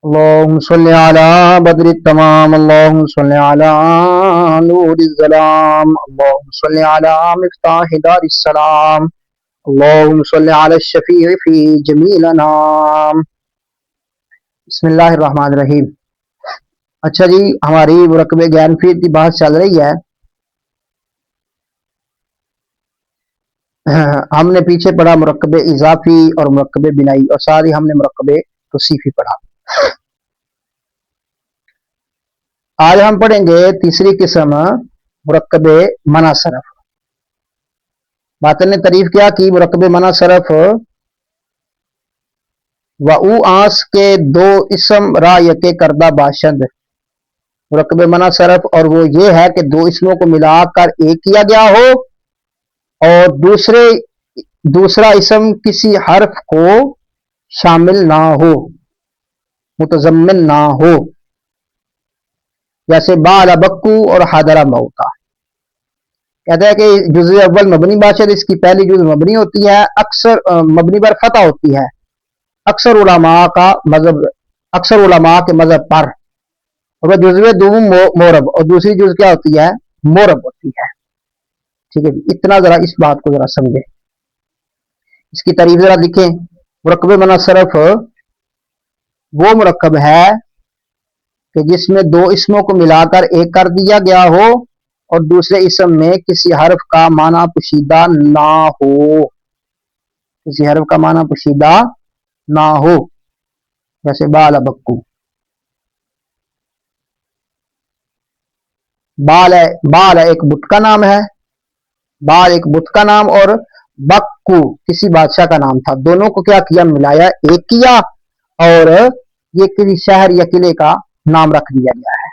اللهم صل على بدر التمام اللهم صل على نور الظلام اللهم صل على مفتاح دار السلام اللهم صل على الشفيع في جميع الانام. بسم اللہ الرحمن الرحیم. اچھا جی، ہماری مرکب غیر مفید کی بات چل رہی ہے. ہم نے پیچھے پڑھا مرکب اضافی اور مرکب بنائی، اور ساتھ ہی ہم نے مرکب توصیفی پڑھا. آج ہم پڑھیں گے تیسری قسم مرکب منع صرف. باطن نے تعریف کیا کہ مرکب منع صرف و او آنس کے دو اسم را یکے کردہ باشند. مرکب منع صرف اور وہ یہ ہے کہ دو اسموں کو ملا کر ایک کیا گیا ہو اور دوسرا اسم کسی حرف کو شامل نہ ہو، متضمن نہ ہو، جیسے بال بکو اور حاضرہ موتا. کہتا ہے کہ جزء اول مبنی باشد، اس کی پہلی جز مبنی ہوتی ہے، اکثر مبنی پر فتح ہوتی ہے اکثر علماء کے مذہب پر، اور وہ جزء دوم مورب، اور دوسری جز کیا ہوتی ہے؟ مورب ہوتی ہے. ٹھیک ہے جی، اتنا ذرا اس بات کو ذرا سمجھیں. اس کی تعریف ذرا لکھیں. مرکب منع صرف وہ مرکب ہے کہ جس میں دو اسموں کو ملا کر ایک کر دیا گیا ہو اور دوسرے اسم میں کسی حرف کا معنی پوشیدہ نہ ہو، کسی حرف کا معنی پوشیدہ نہ ہو، جیسے بال بکو. بال ایک بت کا نام ہے، بال ایک بت کا نام، اور بکو کسی بادشاہ کا نام تھا. دونوں کو کیا کیا؟ ملایا، ایک کیا، اور یہ کسی شہر یا قلعے کا نام رکھ دیا گیا ہے.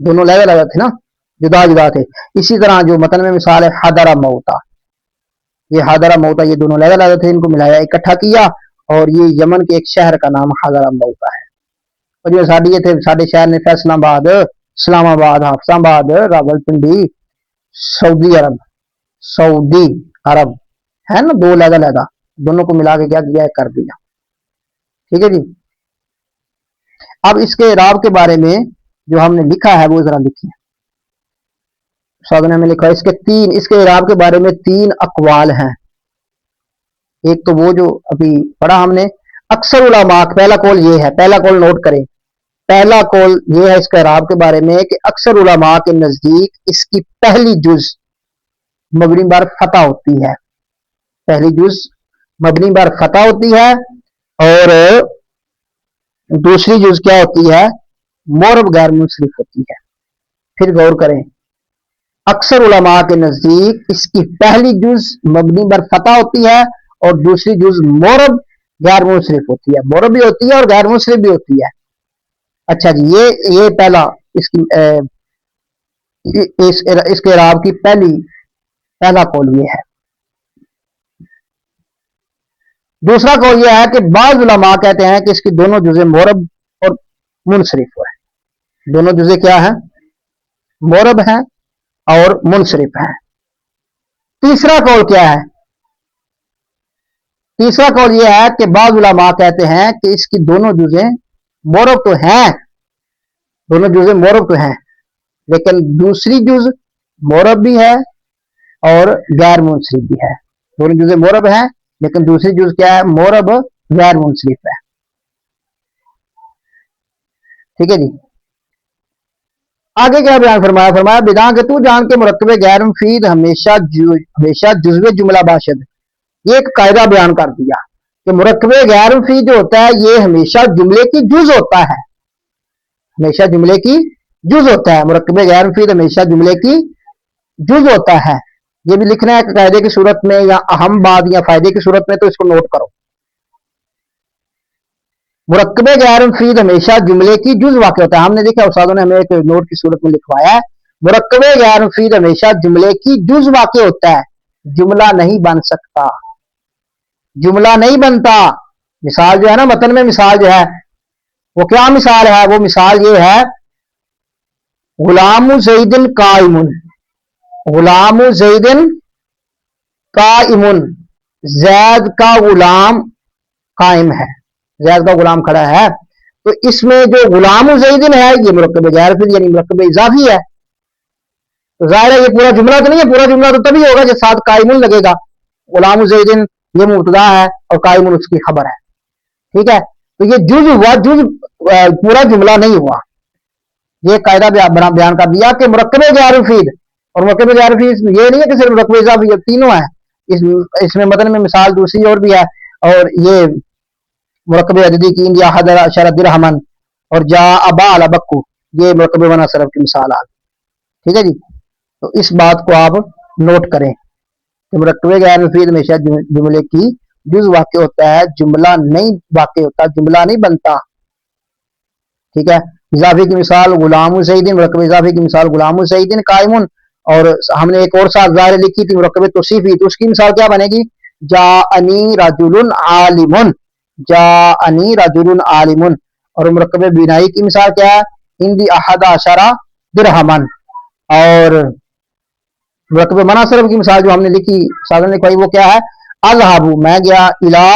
دونوں لگے لگے تھے نا، جدا جدا تھے. اسی طرح جو متن میں مثال ہے حاضرہ موتا، یہ حاضرہ موتا، یہ دونوں لگے لگے تھے، ان کو ملایا، اکٹھا کیا، اور یہ یمن کے ایک شہر کا نام حاضرہ موتا ہے. اور جو ساڈے شہر نے فیصل آباد، اسلام آباد، حافظ آباد، راولپنڈی، سعودی عرب ہے نا، دو لگا لگا، دونوں کو ملا کے کیا کیا کر دیا. ٹھیک ہے جی. اب اس کے اعراب کے بارے میں جو ہم نے لکھا ہے وہ ذرا لکھیں. سادہ نے لکھا اس کے اعراب کے بارے میں تین اقوال ہیں. ایک تو وہ جو ابھی پڑھا ہم نے، اکثر علماء، پہلا قول یہ ہے، پہلا قول نوٹ کریں. پہلا قول یہ ہے اس کے اعراب کے بارے میں کہ اکثر علماء کے نزدیک اس کی پہلی جز مبنی بر فتح ہوتی ہے، پہلی جز مبنی بر فتح ہوتی ہے، اور دوسری جز کیا ہوتی ہے؟ مورب غیر منصرف ہوتی ہے. پھر غور کریں، اکثر علماء کے نزدیک اس کی پہلی جز مبنی بر فتح ہوتی ہے اور دوسری جز مورب غیر منصرف ہوتی ہے. مورب بھی ہوتی ہے اور غیر منصرف بھی ہوتی ہے. اچھا جی، یہ پہلا اس کے اعراب کی پہلا قول یہ ہے. دوسرا قول یہ ہے کہ بعض علماء کہتے ہیں کہ اس کی دونوں جزیں مورب اور منصرف ہے. دونوں جزیں کیا ہیں؟ مورب ہیں اور منصرف ہیں. تیسرا قول کیا ہے؟ تیسرا قول یہ ہے کہ بعض علماء کہتے ہیں کہ اس کی دونوں جزیں مورب تو ہیں، دونوں جزیں مورب تو ہیں، لیکن دوسری جز مورب بھی ہے اور غیر منصرف بھی ہے. دونوں جزیں مورب ہیں لیکن دوسری جز کیا ہے؟ مورب غیر منصرف ہے. ٹھیک ہے جی. آگے کیا بیان فرمایا بداں کہ تو جان کے مرکب غیر مفید ہمیشہ جزو جملہ باشد. یہ ایک قاعدہ بیان کر دیا کہ مرکب غیر مفید جو ہوتا ہے یہ ہمیشہ جملے کی جز ہوتا ہے، ہمیشہ جملے کی جز ہوتا ہے. مرکب غیر مفید ہمیشہ جملے کی جز ہوتا ہے. یہ بھی لکھنا ہے کہ قاعدے کی صورت میں یا اہم بات یا فائدے کی صورت میں، تو اس کو نوٹ کرو. مرکب غیر مفید ہمیشہ جملے کی جز واقع ہوتا ہے. ہم نے دیکھا استادوں نے ہمیں ایک نوٹ کی صورت میں لکھوایا ہے، مرکب غیر مفید ہمیشہ جملے کی جز واقع ہوتا ہے، جملہ نہیں بن سکتا، جملہ نہیں بنتا. مثال جو ہے نا، متن میں مثال جو ہے وہ کیا مثال ہے؟ وہ مثال یہ ہے غلام زید قائم، غلام زید قائم، زید کا غلام قائم ہے، زید کا غلام کھڑا ہے. تو اس میں جو غلام زیدن ہے یہ مرکب غیر فعل یعنی مرکب اضافی ہے. تو ظاہر ہے یہ پورا جملہ تو نہیں ہے, پورا جملہ تو تبھی ہوگا جب ساتھ قائمن لگے گا. غلام زیدن یہ مبتدا ہے اور قائمن اس کی خبر ہے. ٹھیک ہے, تو یہ جز ہوا, جز پورا جملہ نہیں ہوا. یہ قاعدہ بیان کر دیا کہ مرکب جار فعل اور مرکب جار فعل یہ نہیں ہے کہ صرف مرکب اضافی, تینوں ہے. اس میں متن میں مثال دوسری اور بھی ہے, اور یہ مرکب عددی کی انڈیا حضر شرط درہمن اور جا ابا علی بکو, یہ مرکب بنا صرف کی مثال آ. ٹھیک ہے جی, تو اس بات کو آپ نوٹ کریں کہ مرکب غیر مفید ہمیشہ جملے کی جز واقع ہوتا ہے, جملہ نہیں واقع ہوتا, جملہ نہیں بنتا. ٹھیک ہے, اضافی کی مثال غلام زیدن, مرکب اضافی کی مثال غلام زیدن قائمن. اور ہم نے ایک اور ساتھ ظاہر لکھی تھی مرکب توصیفی, تو اس کی مثال کیا بنے گی؟ جاءنی رجل عالم, جاءنی رجل عالم. اور مرکب بنائی کی مثال کیا ہے؟ اندی احد عشرہ درہمن. اور مرکب مناصرف کی مثال جو ہم نے لکھی سادہ نے کوئی وہ کیا ہے؟ اذهب, میں گیا, الا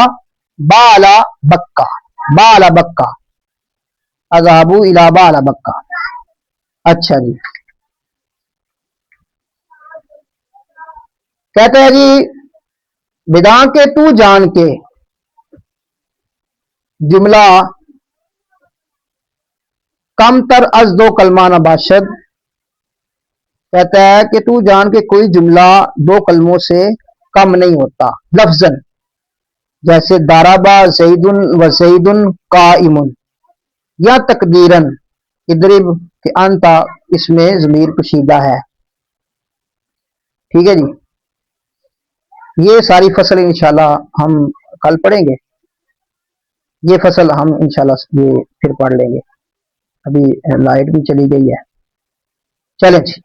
بالا بکا, بالا بکا, اذهب الا بالا بکا. اچھا جی, کہتے ہیں جی بداں کے تو جان کے جملہ کم تر از دو کلمہ نباشد. کہتا ہے کہ تو جان کے کوئی جملہ دو کلموں سے کم نہیں ہوتا لفظاً, جیسے دارابا زیدن و زیدن قائمن, یا تقدیراً ادرب کہ انتا اس میں ضمیر کشیدہ ہے. ٹھیک ہے جی, یہ ساری فصل انشاءاللہ ہم کل پڑھیں گے. یہ فصل ہم انشاءاللہ یہ پھر پڑھ لیں گے. ابھی لائٹ بھی چلی گئی ہے. چلیں جی.